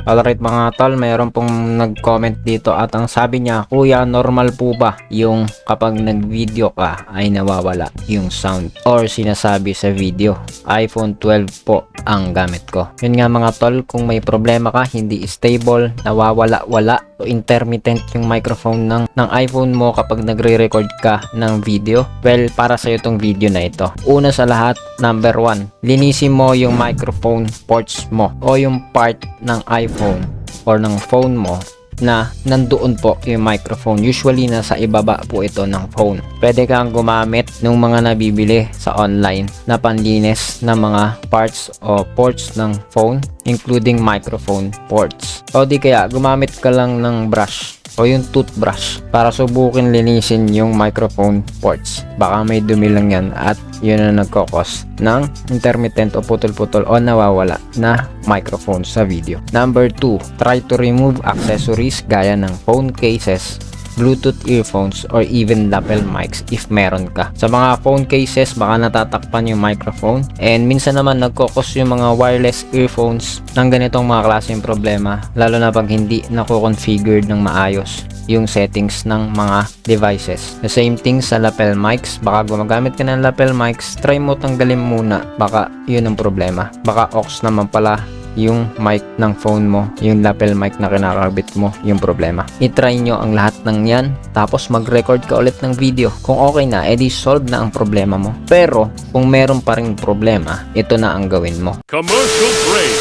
Alright mga tol, mayroon pong nag-comment dito at ang sabi niya, kuya, normal po ba yung kapag nag-video ka ay nawawala yung sound or sinasabi sa video? iPhone 12 po ang gamit ko. Yun nga mga tol, kung may problema ka, hindi stable, nawawala-wala o intermittent yung microphone ng iPhone mo kapag nagre-record ka ng video, well, para sa'yo tong video na ito. Una sa lahat, number 1, linisin mo yung microphone ports mo o yung part ng iPhone or ng phone mo na nandoon po yung microphone. Usually nasa ibaba po ito ng phone. Pwede kang gumamit ng mga nabibili sa online na panlinis ng mga parts o ports ng phone, including microphone ports. O di kaya gumamit ka lang ng brush o yung toothbrush para subukin linisin yung microphone ports. Baka may dumi lang yan at yun ang nagkokos ng intermittent o putol-putol o nawawala na microphone sa video. Number 2, try to remove accessories gaya ng phone cases, Bluetooth earphones, or even lapel mics if meron ka. Sa mga phone cases, baka natatakpan yung microphone, and minsan naman nagkokos yung mga wireless earphones ng ganitong mga klaseng problema, lalo na pag hindi nako-configured ng maayos yung settings ng mga devices. The same thing sa lapel mics. Baka gumagamit ka ng lapel mics, try mo tanggalin muna, baka yun ang problema. Baka aux naman pala yung mic ng phone mo, yung lapel mic na kinakabit mo yung problema. I-try nyo ang lahat ng yan, tapos mag-record ka ulit ng video. Kung okay na, edi solve na ang problema mo. Pero kung meron pa ring problema, ito na ang gawin mo. Commercial break.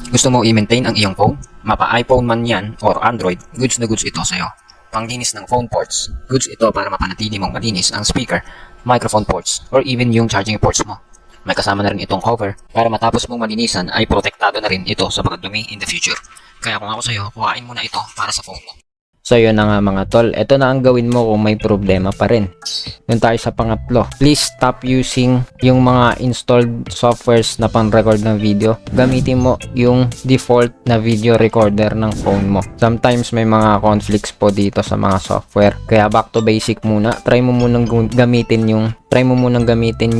Gusto mo i-maintain ang iyong phone? Mapa iPhone man yan or Android, goods na goods ito sa'yo. Panglinis ng phone ports, goods ito para mapanatili mong malinis ang speaker, microphone ports, or even yung charging ports mo. May kasama na rin itong cover para matapos mong malinisan ay protektado na rin ito sa pagdumi in the future. Kaya kung ako sa'yo, kuhain mo na ito para sa phone mo. So yun na nga mga tol, ito na ang gawin mo kung may problema pa rin. Yun tayo sa pangatlo. Please stop using yung mga installed softwares na pang-record ng video. Gamitin mo yung default na video recorder ng phone mo. Sometimes may mga conflicts po dito sa mga software. Kaya back to basic muna. Try mo munang gamitin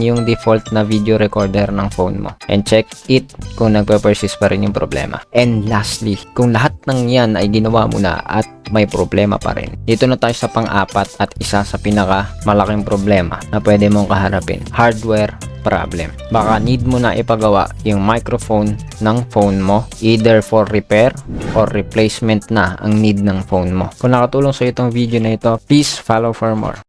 yung default na video recorder ng phone mo. And check it kung nagpe-persist pa rin yung problema. And lastly, kung lahat ng yan ay ginawa mo na at may problema pa rin, dito na tayo sa pang-apat at isa sa pinaka malaking problema na pwede mong kaharapin. Hardware problem. Baka need mo na ipagawa yung microphone ng phone mo, either for repair or replacement na ang need ng phone mo. Kung nakatulong sa itong video na ito, please follow for more.